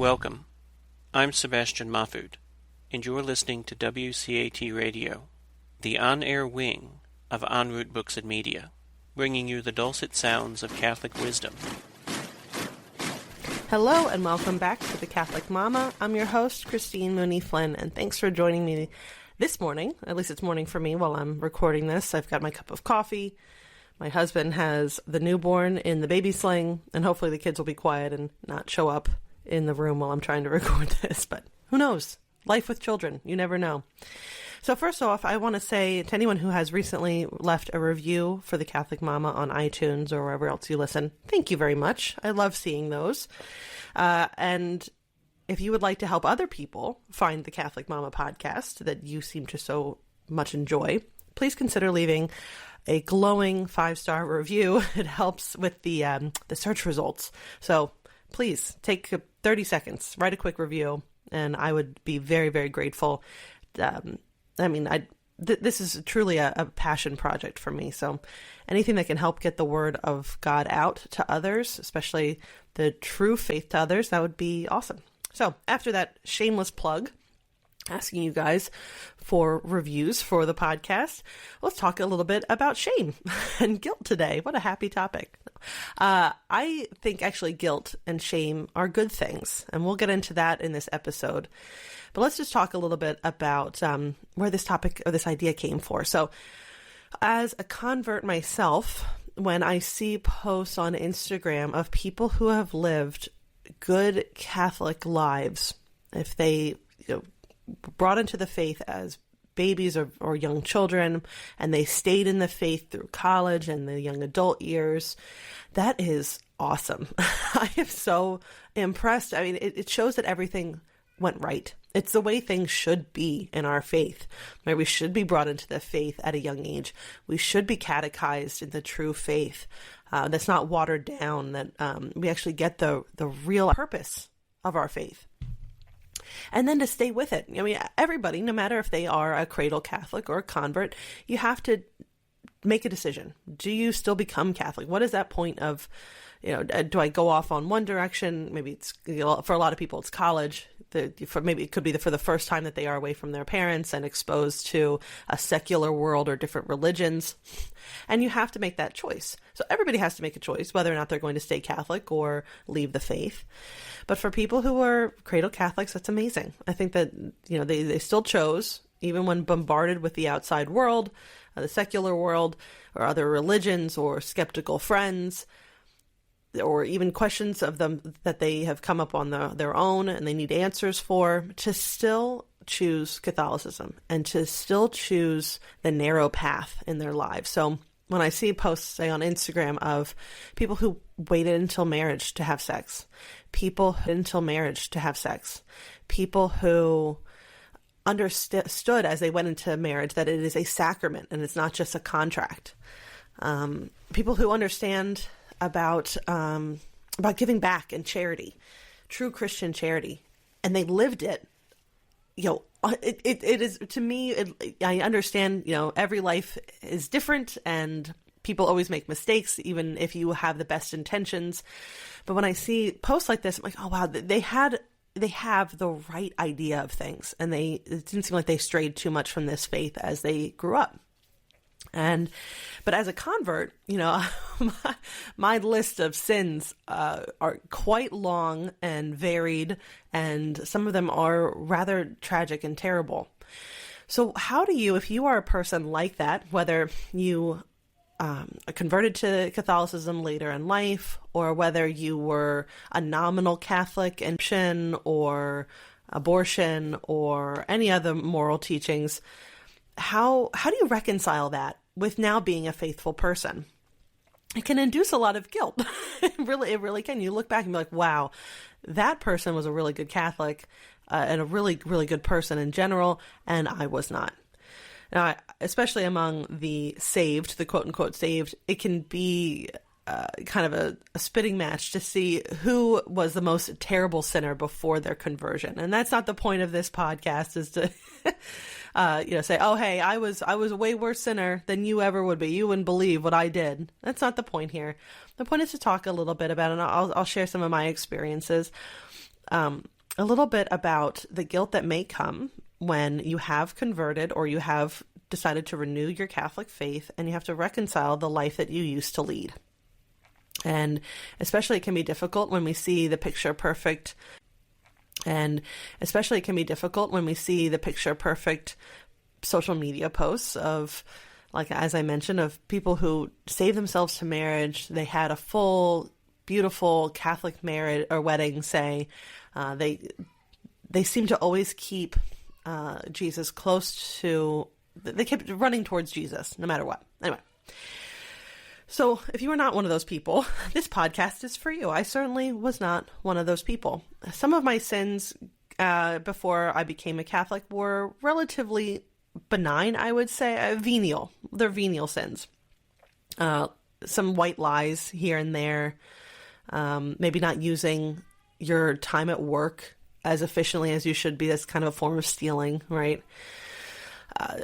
Welcome. I'm Sebastian Mahfood, and you're listening to WCAT Radio, the on-air wing of En Route Books and Media, bringing you the dulcet sounds of Catholic wisdom. Hello and welcome back to The Catholic Mama. I'm your host, Christine Mooney-Flynn, and thanks for joining me this morning. At least it's morning for me while I'm recording this. I've got my cup of coffee. My husband has the newborn in the baby sling, and hopefully the kids will be quiet and not show up in the room while I'm trying to record this. But who knows? Life with children. You never know. So first off, I want to say to anyone who has recently left a review for The Catholic Mama on iTunes or wherever else you listen, thank you very much. I love seeing those. And if you would like to help other people find The Catholic Mama podcast that you seem to so much enjoy, please consider leaving a glowing 5-star review. It helps with the search results. So please take 30 seconds, write a quick review, and I would be very, very grateful. This is truly a passion project for me. So anything that can help get the word of God out to others, especially the true faith to others, that would be awesome. So after that shameless plug, asking you guys for reviews for the podcast, let's talk a little bit about shame and guilt today. What a happy topic. I think actually guilt and shame are good things, and we'll get into that in this episode. But let's just talk a little bit about where this topic or this idea came for. So as a convert myself, when I see posts on Instagram of people who have lived good Catholic lives, if they brought into the faith as babies or young children, and they stayed in the faith through college and the young adult years, that is awesome. I am so impressed. I mean, it shows that everything went right. It's the way things should be in our faith, right? We should be brought into the faith at a young age. We should be catechized in the true faith. That's not watered down, that we actually get the real purpose of our faith. And then to stay with it. I mean, everybody, no matter if they are a cradle Catholic or a convert, you have to make a decision. Do you still become Catholic? What is that point of, do I go off on one direction? Maybe it's, for a lot of people, it's college. Maybe it could be for the first time that they are away from their parents and exposed to a secular world or different religions. And you have to make that choice. So everybody has to make a choice whether or not they're going to stay Catholic or leave the faith. But for people who are cradle Catholics, that's amazing. I think that, they still chose, even when bombarded with the outside world, the secular world, or other religions, or skeptical friends, or even questions of them that they have come up on their own and they need answers for, to still choose Catholicism and to still choose the narrow path in their lives. So when I see posts, say, on Instagram of people who waited until marriage to have sex, people until marriage to have sex, people who understood as they went into marriage that it is a sacrament and it's not just a contract, people who understand about giving back and charity, true Christian charity, and they lived it. It is, to me, I understand, every life is different and people always make mistakes, even if you have the best intentions. But when I see posts like this, I'm like, oh wow, they have the right idea of things, and it didn't seem like they strayed too much from this faith as they grew up. But as a convert, my list of sins are quite long and varied, and some of them are rather tragic and terrible. So how do you, if you are a person like that, whether you are converted to Catholicism later in life, or whether you were a nominal Catholic in sin or abortion or any other moral teachings, how do you reconcile that with now being a faithful person? It can induce a lot of guilt. It really can. You look back and be like, wow, that person was a really good Catholic and a really, really good person in general, and I was not. Now, especially among the saved, the quote-unquote saved, it can be kind of a spitting match to see who was the most terrible sinner before their conversion. And that's not the point of this podcast, is to say, oh, hey, I was a way worse sinner than you ever would be. You wouldn't believe what I did. That's not the point here. The point is to talk a little bit about it, and I'll share some of my experiences. a little bit about the guilt that may come when you have converted or you have decided to renew your Catholic faith and you have to reconcile the life that you used to lead. And especially it can be difficult when we see the picture perfect social media posts of, like, as I mentioned, of people who saved themselves to marriage. They had a full, beautiful Catholic marriage or wedding, say. They seem to always keep Jesus close to, they kept running towards Jesus no matter what. Anyway. So if you are not one of those people, this podcast is for you. I certainly was not one of those people. Some of my sins before I became a Catholic were relatively benign, I would say. Venial. They're venial sins. Some white lies here and there. Maybe not using your time at work as efficiently as you should be. That's kind of a form of stealing, right?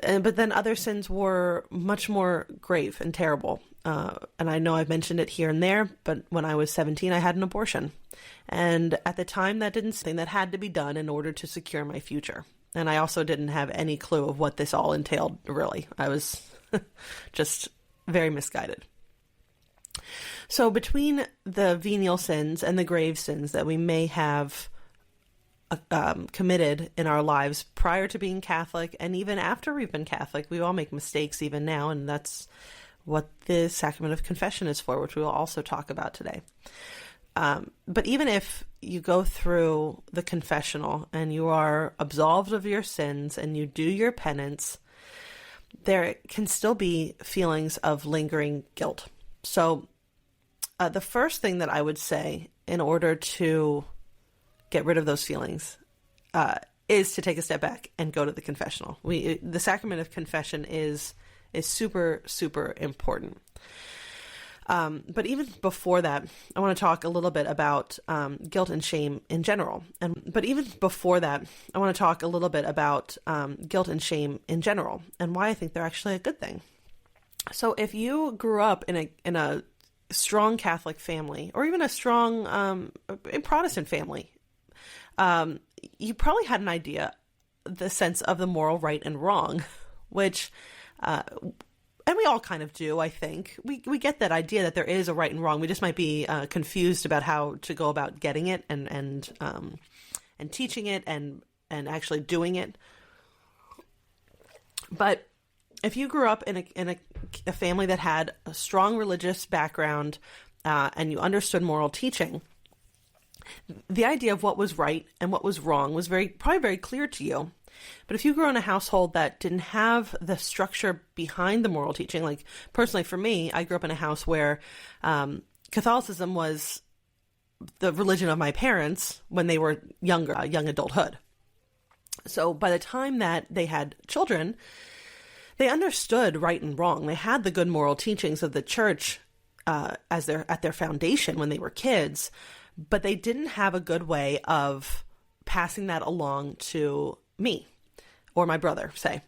But then other sins were much more grave and terrible. And I know I've mentioned it here and there, but when I was 17, I had an abortion. And at the time, that didn't seem that had to be done in order to secure my future. And I also didn't have any clue of what this all entailed, really. I was just very misguided. So between the venial sins and the grave sins that we may have committed in our lives prior to being Catholic and even after we've been Catholic, we all make mistakes even now, and that's what the sacrament of confession is for, which we will also talk about today. But even if you go through the confessional and you are absolved of your sins and you do your penance, there can still be feelings of lingering guilt. So the first thing that I would say in order to get rid of those feelings is to take a step back and go to the confessional. The sacrament of confession is super, super important. But even before that, I want to talk a little bit about guilt and shame in general. And why I think they're actually a good thing. So if you grew up in a strong Catholic family, or even a strong Protestant family, you probably had an idea, the sense of the moral right and wrong, which, and we all kind of do, I think. We get that idea that there is a right and wrong. We just might be confused about how to go about getting it and teaching it and actually doing it. But if you grew up in a family that had a strong religious background and you understood moral teaching, the idea of what was right and what was wrong was probably very clear to you. But if you grew in a household that didn't have the structure behind the moral teaching, like personally for me, I grew up in a house where Catholicism was the religion of my parents when they were younger, young adulthood. So by the time that they had children, they understood right and wrong. They had the good moral teachings of the church at their foundation when they were kids, but they didn't have a good way of passing that along to me or my brother, say,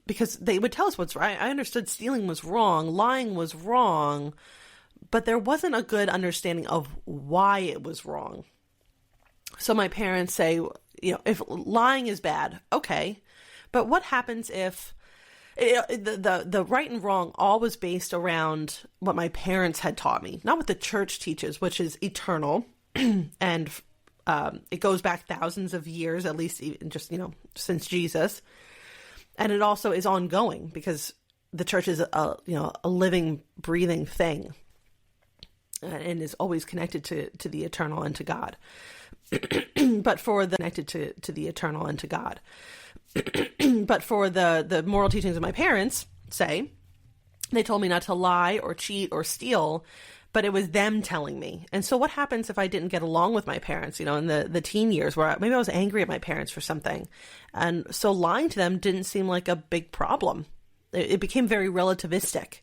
because they would tell us what's right. I understood stealing was wrong, lying was wrong, but there wasn't a good understanding of why it was wrong. So my parents say, if lying is bad, okay, but what happens if the right and wrong all was based around what my parents had taught me, not what the church teaches, which is eternal, and it goes back thousands of years, at least just, since Jesus. And it also is ongoing because the church is a living, breathing thing and is always connected to the eternal and to God. But for the moral teachings of my parents, say, they told me not to lie or cheat or steal, but it was them telling me. And so what happens if I didn't get along with my parents, in the teen years where maybe I was angry at my parents for something. And so lying to them didn't seem like a big problem. It became very relativistic.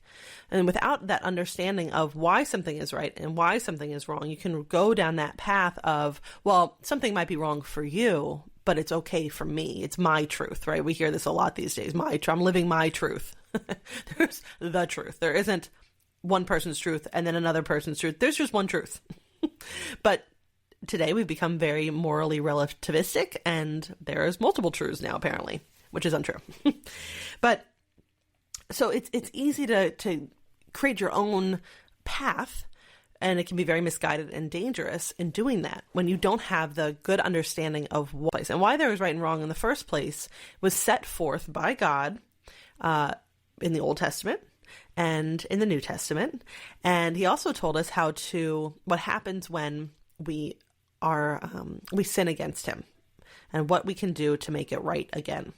And without that understanding of why something is right and why something is wrong, you can go down that path of, well, something might be wrong for you, but it's okay for me. It's my truth, right? We hear this a lot these days. I'm living my truth. There's the truth. There isn't one person's truth and then another person's truth. There's just one truth. But today we've become very morally relativistic, and there's multiple truths now, apparently, which is untrue. But so it's easy to create your own path, and it can be very misguided and dangerous in doing that when you don't have the good understanding of what place and why there is right and wrong in the first place was set forth by God in the Old Testament and in the New Testament. And he also told us what happens when we sin against him and what we can do to make it right again,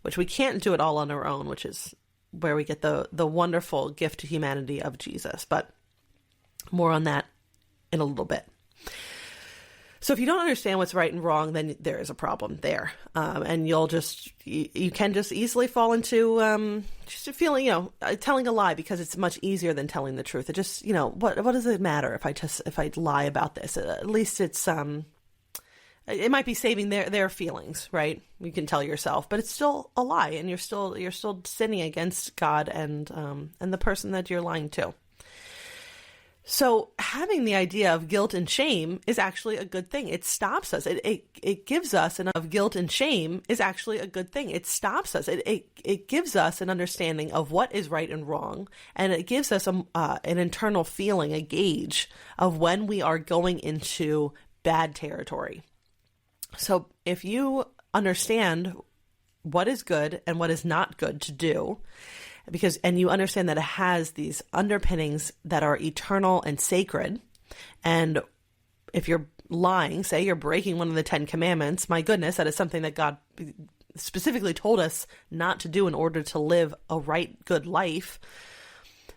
which we can't do it all on our own, which is where we get the wonderful gift to humanity of Jesus. But more on that in a little bit. So if you don't understand what's right and wrong, then there is a problem there. And you can just easily fall into just feeling, telling a lie, because it's much easier than telling the truth. It just, what does it matter if I lie about this? At least it's, it might be saving their feelings, right? You can tell yourself, but it's still a lie, and you're still sinning against God and the person that you're lying to. So having the idea of guilt and shame is actually a good thing. It stops us. It gives us of guilt and shame is actually a good thing. It stops us. It gives us an understanding of what is right and wrong, and it gives us an internal feeling, a gauge of when we are going into bad territory. So if you understand what is good and what is not good to do, and you understand that it has these underpinnings that are eternal and sacred. And if you're lying, say you're breaking one of the 10 commandments, my goodness, that is something that God specifically told us not to do in order to live a right, good life.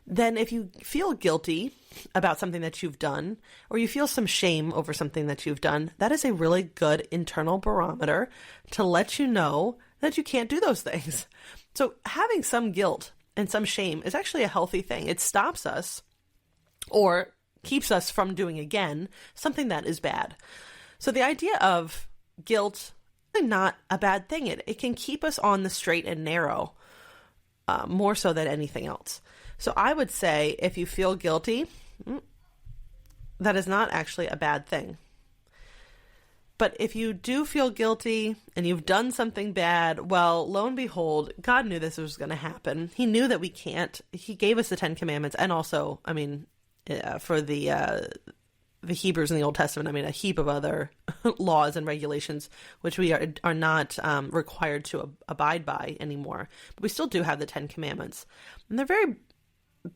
Then if you feel guilty about something that you've done, or you feel some shame over something that you've done, that is a really good internal barometer to let you know that you can't do those things. So having some guilt and some shame is actually a healthy thing. It stops us or keeps us from doing again something that is bad. So the idea of guilt is not a bad thing. It can keep us on the straight and narrow more so than anything else. So I would say if you feel guilty, that is not actually a bad thing. But if you do feel guilty and you've done something bad, well, lo and behold, God knew this was going to happen. He knew that we can't. He gave us the 10 Commandments, and also, for the Hebrews in the Old Testament, a heap of other laws and regulations, which we are not required to abide by anymore. But we still do have the 10 Commandments, and they're very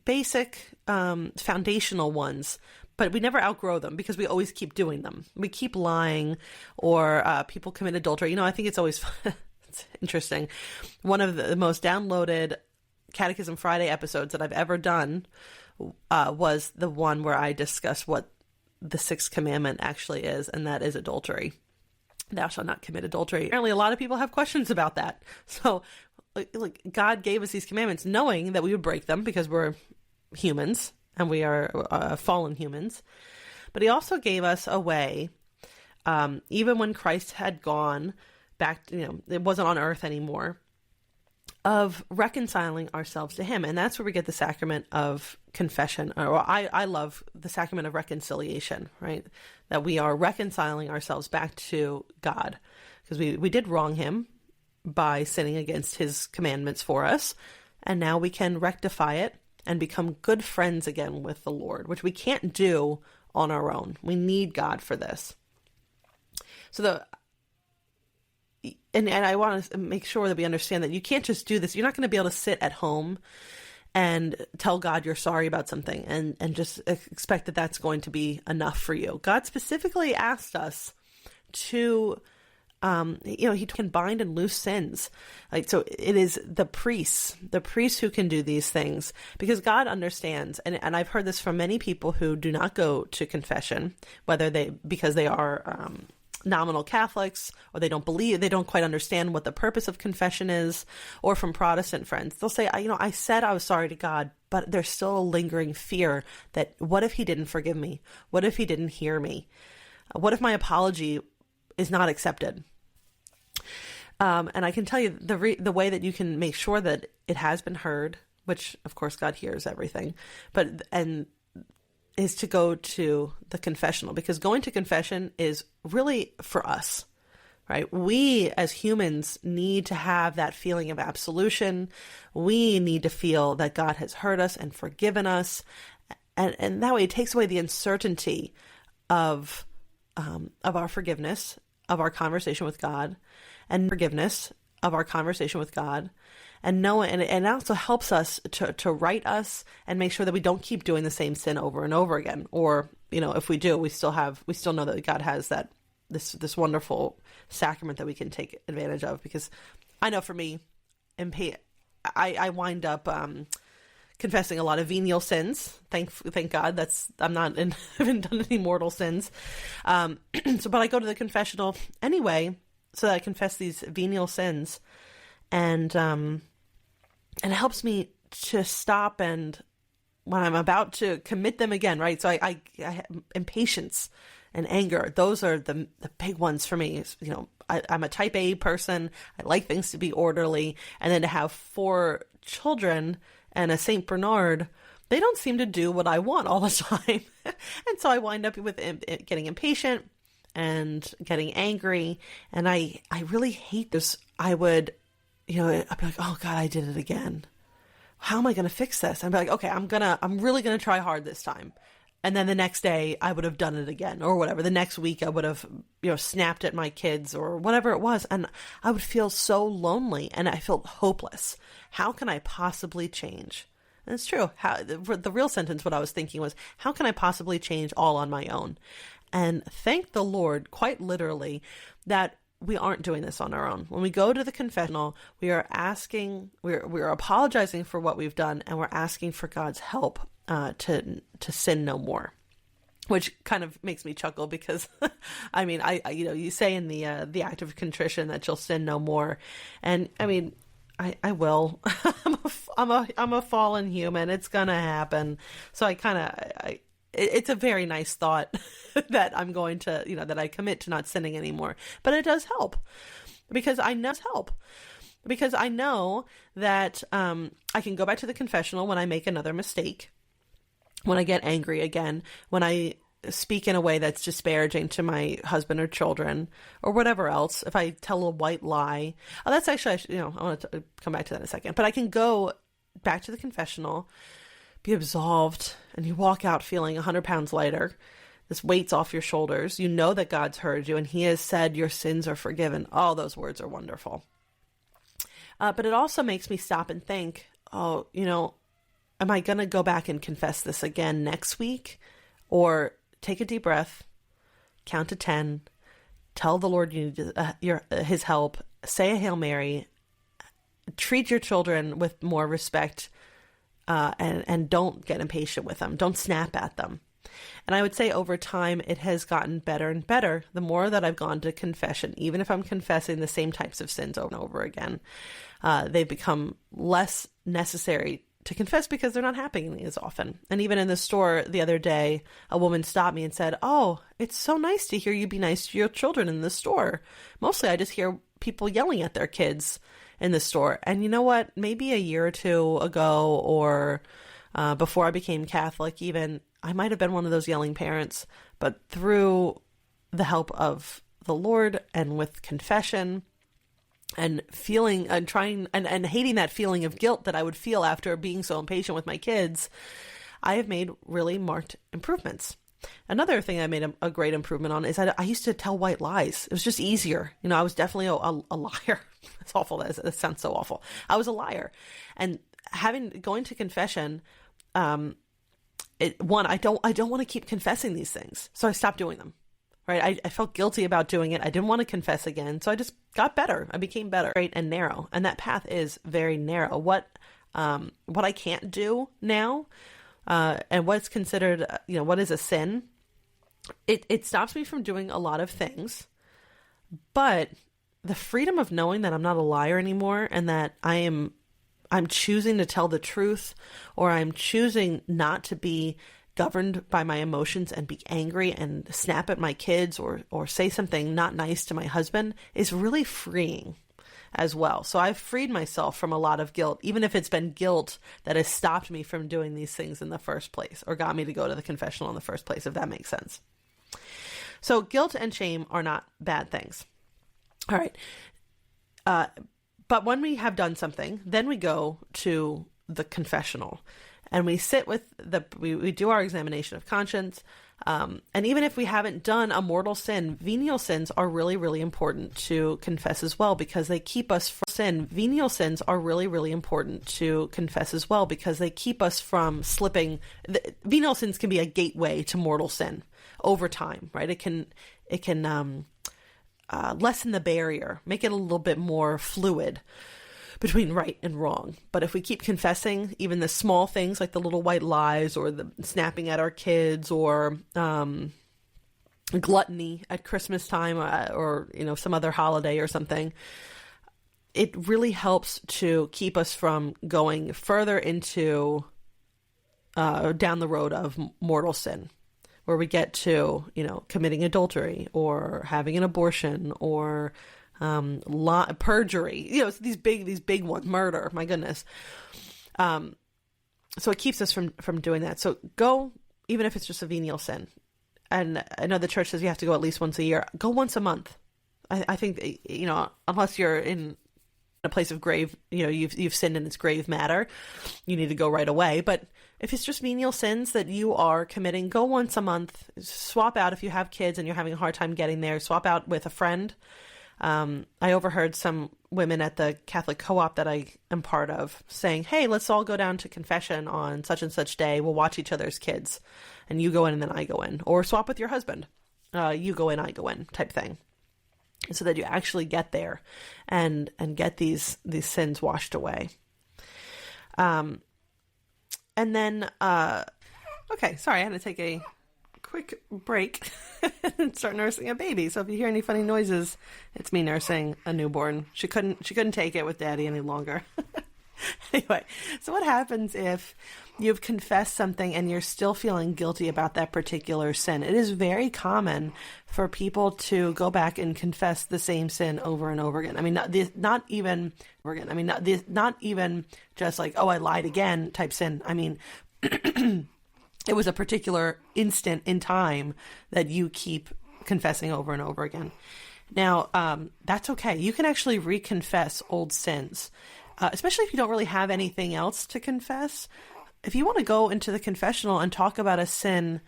basic, foundational ones. But we never outgrow them because we always keep doing them. We keep lying, or people commit adultery. I think it's always it's interesting. One of the most downloaded Catechism Friday episodes that I've ever done was the one where I discuss what the 6th commandment actually is, and that is adultery. Thou shalt not commit adultery. Apparently, a lot of people have questions about that. So, God gave us these commandments knowing that we would break them because we're humans. And we are fallen humans. But he also gave us a way, even when Christ had gone back, it wasn't on earth anymore, of reconciling ourselves to him. And that's where we get the sacrament of confession. Or I love the sacrament of reconciliation, right? That we are reconciling ourselves back to God. Because we did wrong him by sinning against his commandments for us. And now we can rectify it and become good friends again with the Lord, which we can't do on our own. We need God for this. So and I want to make sure that we understand that you can't just do this. You're not going to be able to sit at home and tell God you're sorry about something and just expect that that's going to be enough for you. God specifically asked us to he can bind and loose sins. So it is the priests who can do these things, because God understands. And I've heard this from many people who do not go to confession, because they are nominal Catholics, or they don't quite understand what the purpose of confession is, or from Protestant friends. They'll say, I said I was sorry to God, but there's still a lingering fear that what if he didn't forgive me? What if he didn't hear me? What if my apology is not accepted? And I can tell you the way that you can make sure that it has been heard, which of course God hears everything, and is to go to the confessional, because going to confession is really for us, right? We as humans need to have that feeling of absolution. We need to feel that God has heard us and forgiven us. And that way it takes away the uncertainty of our forgiveness, of our conversation with God, and forgiveness of our conversation with God. And know, and it also helps us to right us and make sure that we don't keep doing the same sin over and over again. Or, if we do, we still know that God has this wonderful sacrament that we can take advantage of. Because I know for me, I wind up confessing a lot of venial sins. Thank God I haven't done any mortal sins. But I go to the confessional anyway, so that I confess these venial sins, and it helps me to stop, and when I'm about to commit them again, right? So I impatience and anger, those are the big ones for me. I'm a type A person. I like things to be orderly. And then to have 4 children and a Saint Bernard, they don't seem to do what I want all the time. And so I wind up with getting impatient and getting angry. And I really hate this. I'd be like, oh God, I did it again. How am I going to fix this? I'd be like, okay, I'm really going to try hard this time. And then the next day I would have done it again, or whatever. The next week I would have, snapped at my kids or whatever it was. And I would feel so lonely, and I felt hopeless. How can I possibly change? And it's true. The real sentence, what I was thinking was, how can I possibly change all on my own? And thank the Lord, quite literally, that we aren't doing this on our own. When we go to the confessional, we are we're apologizing for what we've done, and we're asking for God's help to sin no more. Which kind of makes me chuckle, because I mean, you say in the act of contrition that you'll sin no more, and I mean, I will. I'm a fallen human. It's gonna happen. So it's a very nice thought that I'm going to, that I commit to not sinning anymore. But it does help, because I know that I can go back to the confessional when I make another mistake, when I get angry again, when I speak in a way that's disparaging to my husband or children or whatever else. If I tell a white lie, that's actually, I want to come back to that in a second. But I can go back to the confessional, be absolved, and you walk out feeling 100 pounds lighter. This weight's off your shoulders. You know that God's heard you, and He has said your sins are forgiven. All those words are wonderful. But it also makes me stop and think, am I going to go back and confess this again next week? Or take a deep breath, count to 10, tell the Lord you need His help, say a Hail Mary, treat your children with more respect, and don't get impatient with them. Don't snap at them. And I would say over time, it has gotten better and better the more that I've gone to confession. Even if I'm confessing the same types of sins over and over again, they become less necessary to confess because they're not happening as often. And even in the store the other day, a woman stopped me and said, "Oh, it's so nice to hear you be nice to your children in the store. Mostly I just hear people yelling at their kids in the store." And you know what? Maybe a year or two ago, or before I became Catholic even, I might have been one of those yelling parents. But through the help of the Lord and with confession and feeling and trying and hating that feeling of guilt that I would feel after being so impatient with my kids, I have made really marked improvements. Another thing I made a great improvement on is that I used to tell white lies. It was just easier. I was definitely a liar. It's awful. That sounds so awful. I was a liar. And going to confession, I don't want to keep confessing these things. So I stopped doing them. Right? I felt guilty about doing it. I didn't want to confess again. So I just got better. I became better, straight and narrow. And that path is very narrow. What I can't do now, and what's considered, what is a sin, it stops me from doing a lot of things. But the freedom of knowing that I'm not a liar anymore, and that I'm choosing to tell the truth, or I'm choosing not to be governed by my emotions and be angry and snap at my kids or say something not nice to my husband, is really freeing. as well. So I've freed myself from a lot of guilt, even if it's been guilt that has stopped me from doing these things in the first place or got me to go to the confessional in the first place, if that makes sense. So guilt and shame are not bad things. All right. But when we have done something, then we go to the confessional and we sit with we do our examination of conscience. And even if we haven't done a mortal sin, venial sins are really, really important to confess as well, because they keep us from sin. Venial sins are really, really important to confess as well, because they keep us from slipping. Venial sins can be a gateway to mortal sin over time, right? It can lessen the barrier, make it a little bit more fluid between right and wrong. But if we keep confessing even the small things like the little white lies or the snapping at our kids or gluttony at Christmas time or some other holiday or something, it really helps to keep us from going further into down the road of mortal sin, where we get to, committing adultery or having an abortion or perjury, these big ones, murder, my goodness. So it keeps us from doing that. So go, even if it's just a venial sin. And I know the church says you have to go at least once a year. Go once a month. I think, unless you're in a place of grave, you've sinned and it's grave matter, you need to go right away. But if it's just venial sins that you are committing, go once a month. Swap out if you have kids and you're having a hard time getting there. Swap out with a friend. I overheard some women at the Catholic co-op that I am part of saying, hey, let's all go down to confession on such and such day. We'll watch each other's kids and you go in and then I go in, or swap with your husband. You go in, I go in type thing, so that you actually get there and get these sins washed away. And then, okay, sorry, I had to take a quick break and start nursing a baby. So if you hear any funny noises, it's me nursing a newborn. She couldn't take it with daddy any longer. Anyway, so what happens if you've confessed something and you're still feeling guilty about that particular sin? It is very common for people to go back and confess the same sin over and over again. I mean, not even just like, oh, I lied again type sin. I mean, it was a particular instant in time that you keep confessing over and over again. Now, that's okay. You can actually reconfess old sins, especially if you don't really have anything else to confess. If you want to go into the confessional and talk about a sin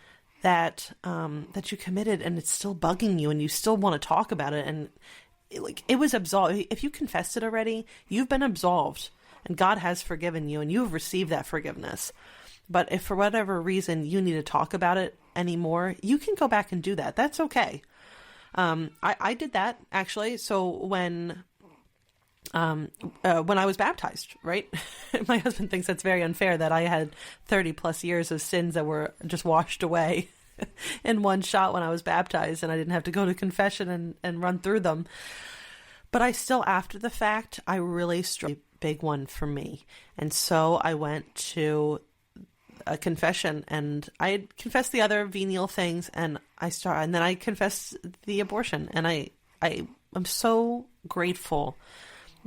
that you committed and it's still bugging you and you still want to talk about it, and it was absolved. If you confessed it already, you've been absolved and God has forgiven you and you've received that forgiveness. But if for whatever reason you need to talk about it anymore, you can go back and do that. That's okay. I did that actually. So when I was baptized, right? My husband thinks that's very unfair that I had 30 plus years of sins that were just washed away in one shot when I was baptized and I didn't have to go to confession and run through them. But I still, after the fact, I really struggled. A big one for me. And so I went to a confession and I had confessed the other venial things and then I confessed the abortion. And I'm so grateful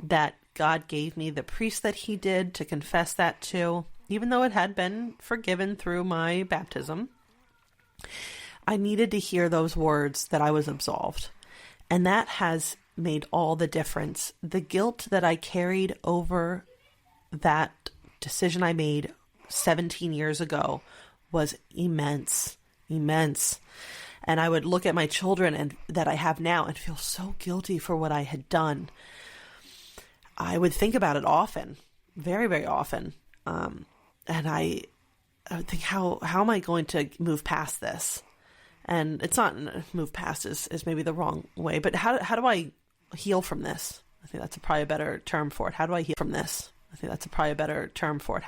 that God gave me the priest that he did to confess that to, even though it had been forgiven through my baptism. I needed to hear those words that I was absolved. And that has made all the difference. The guilt that I carried over that decision I made 17 years ago was immense. And I would look at my children and that I have now and feel so guilty for what I had done. I would think about it often, very, very often. And I would think, how am I going to move past this? And it's not move past is maybe the wrong way, but how do I heal from this? I think that's probably a better term for it. How do I heal from this? How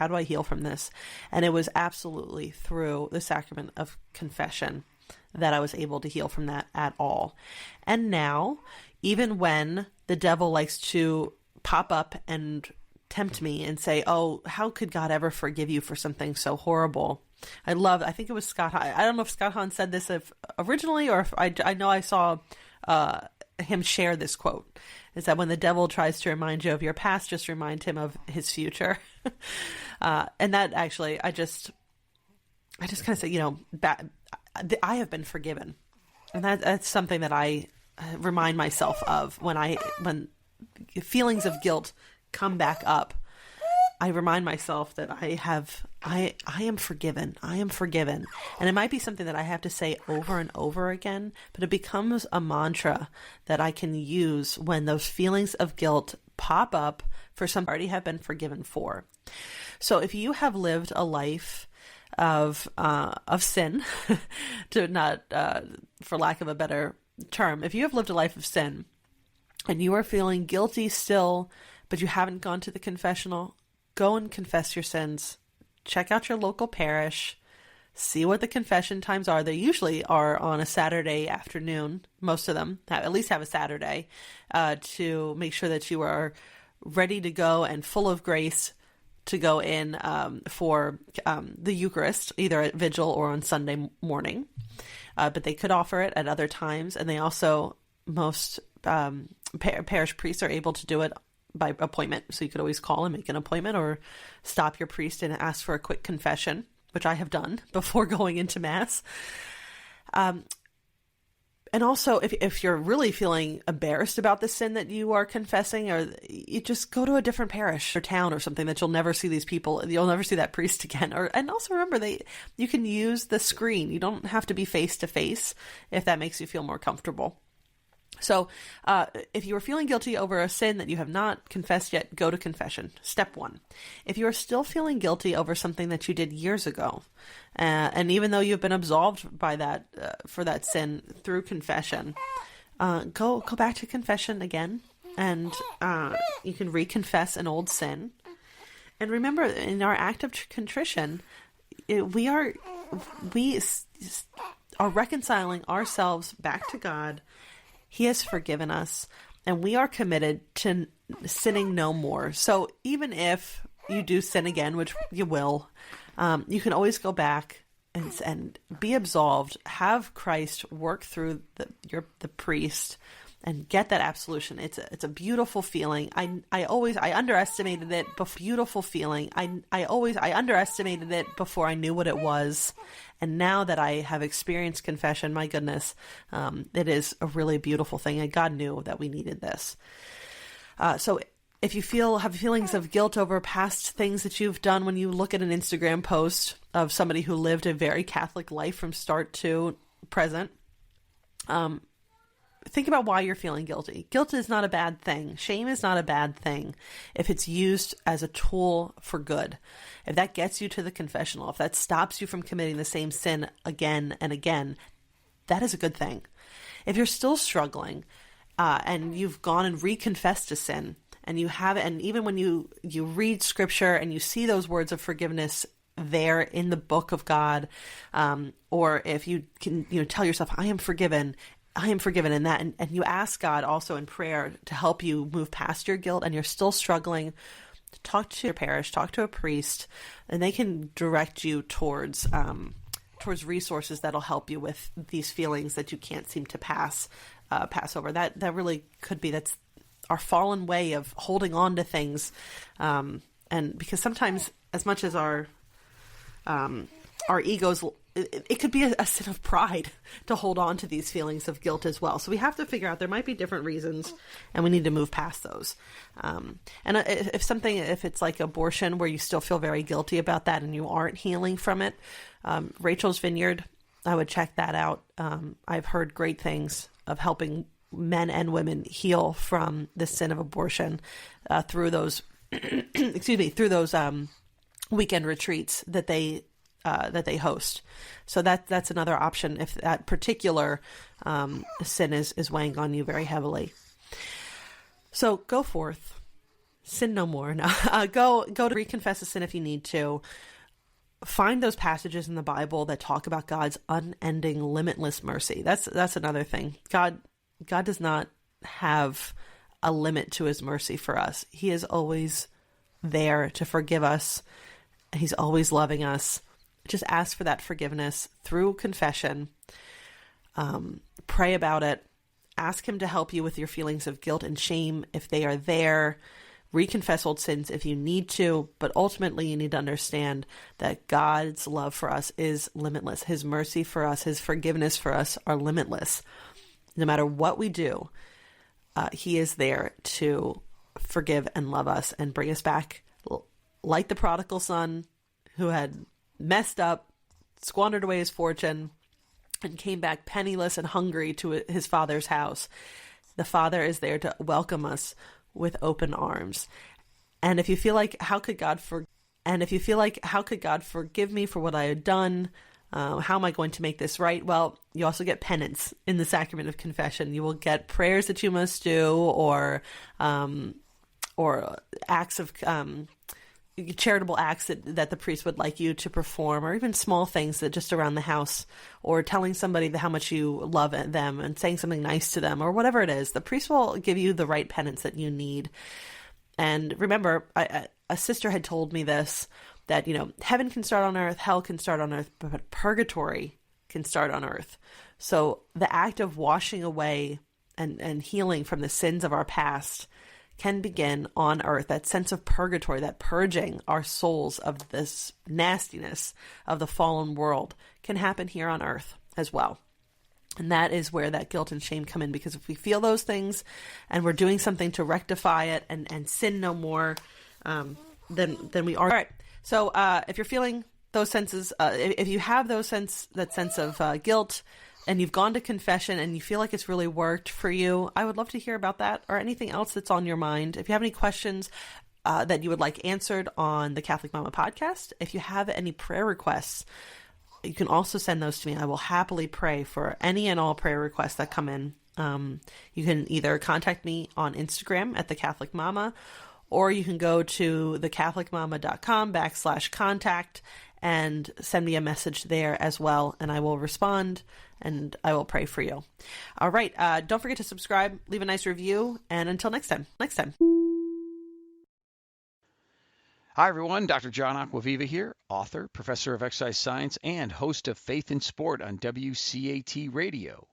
do I heal from this? And it was absolutely through the sacrament of confession that I was able to heal from that at all. And now, even when the devil likes to pop up and tempt me and say, oh, how could God ever forgive you for something so horrible? I think it was Scott Hahn. I don't know if Scott Hahn said this originally or if I know I saw him share this quote, is that when the devil tries to remind you of your past, just remind him of his future. And that actually, I just kind of say, I have been forgiven. And that's something that I remind myself of when feelings of guilt come back up. I remind myself that I am forgiven. I am forgiven. And it might be something that I have to say over and over again, but it becomes a mantra that I can use when those feelings of guilt pop up for something I already have been forgiven for. So if you have lived a life of sin, to not, for lack of a better term, if you have lived a life of sin and you are feeling guilty still, but you haven't gone to the confessional, go and confess your sins. Check out your local parish. See what the confession times are. They usually are on a Saturday afternoon. Most of them at least have a Saturday to make sure that you are ready to go and full of grace to go in for the Eucharist, either at Vigil or on Sunday morning. But they could offer it at other times. And they also, most parish priests are able to do it by appointment. So you could always call and make an appointment, or stop your priest and ask for a quick confession, which I have done before going into Mass. And also, if you're really feeling embarrassed about the sin that you are confessing, or you just go to a different parish or town or something that you'll never see these people, you'll never see that priest again. And also remember, you can use the screen. You don't have to be face to face if that makes you feel more comfortable. So if you are feeling guilty over a sin that you have not confessed yet, go to confession. Step 1. If you are still feeling guilty over something that you did years ago, and even though you've been absolved by that for that sin through confession, go back to confession again, and you can reconfess an old sin. And remember, in our act of contrition, we are reconciling ourselves back to God. He has forgiven us, and we are committed to sinning no more. So even if you do sin again, which you will, you can always go back and be absolved. Have Christ work through the priest and get that absolution. It's a beautiful feeling. I underestimated it. Beautiful feeling. I underestimated it before I knew what it was. And now that I have experienced confession, my goodness, it is a really beautiful thing. And God knew that we needed this. So if you have feelings of guilt over past things that you've done, when you look at an Instagram post of somebody who lived a very Catholic life from start to present, think about why you're feeling guilty. Guilt is not a bad thing. Shame is not a bad thing if it's used as a tool for good. If that gets you to the confessional, if that stops you from committing the same sin again and again, that is a good thing. If you're still struggling and you've gone and reconfessed a sin, and you have, and even when you read scripture and you see those words of forgiveness there in the book of God, or if you can tell yourself, I am forgiven in that, and you ask God also in prayer to help you move past your guilt, and you're still struggling, talk to your parish, talk to a priest, and they can direct you towards resources that'll help you with these feelings that you can't seem to pass over. That really could be, that's our fallen way of holding on to things, and because sometimes, as much as our egos, it could be a sin of pride to hold on to these feelings of guilt as well. So we have to figure out, there might be different reasons, and we need to move past those. And if it's like abortion, where you still feel very guilty about that and you aren't healing from it, Rachel's Vineyard, I would check that out. I've heard great things of helping men and women heal from the sin of abortion through those, through those weekend retreats that they host. So that's another option if that particular sin is weighing on you very heavily. So go forth, sin no more. Go to reconfess a sin if you need to. Find those passages in the Bible that talk about God's unending, limitless mercy. That's another thing. God does not have a limit to his mercy for us. He is always there to forgive us. He's always loving us. Just ask for that forgiveness through confession. Pray about it. Ask him to help you with your feelings of guilt and shame if they are there. Reconfess old sins if you need to, but ultimately you need to understand that God's love for us is limitless. His mercy for us, his forgiveness for us are limitless. No matter what we do, he is there to forgive and love us and bring us back, like the prodigal son who had messed up, squandered away his fortune, and came back penniless and hungry to his father's house. The Father is there to welcome us with open arms. And if you feel like, how could God forgive me for what I had done? How am I going to make this right? Well, you also get penance in the sacrament of confession. You will get prayers that you must do, or acts of charitable acts that the priest would like you to perform, or even small things that just around the house, or telling somebody how much you love them and saying something nice to them, or whatever it is. The priest will give you the right penance that you need. And remember, a sister had told me this, that, heaven can start on earth, hell can start on earth, but purgatory can start on earth. So the act of washing away and healing from the sins of our past can begin on earth. That sense of purgatory, that purging our souls of this nastiness of the fallen world, can happen here on earth as well. And that is where that guilt and shame come in, because if we feel those things and we're doing something to rectify it and sin no more, then we are. All right. So if you're feeling those senses, if you have that sense of guilt, and you've gone to confession and you feel like it's really worked for you, I would love to hear about that, or anything else that's on your mind. If you have any questions that you would like answered on the Catholic Mama podcast, if you have any prayer requests, you can also send those to me. I will happily pray for any and all prayer requests that come in. You can either contact me on Instagram at the Catholic Mama, or you can go to thecatholicmama.com/contact and send me a message there as well, and I will respond and I will pray for you. All right. Don't forget to subscribe, leave a nice review, and until next time. Hi, everyone. Dr. John Aquaviva here, author, professor of exercise science, and host of Faith in Sport on WCAT Radio.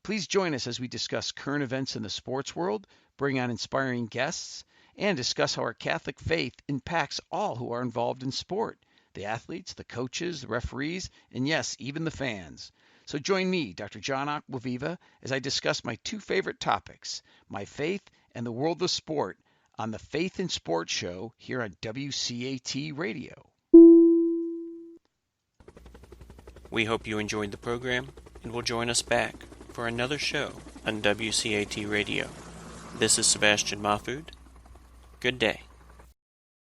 Please join us as we discuss current events in the sports world, bring on inspiring guests, and discuss how our Catholic faith impacts all who are involved in sport: the athletes, the coaches, the referees, and yes, even the fans. So join me, Dr. John Aquaviva, as I discuss my two favorite topics, my faith and the world of sport, on the Faith in Sport show here on WCAT Radio. We hope you enjoyed the program and will join us back for another show on WCAT Radio. This is Sebastian Mahfood. Good day.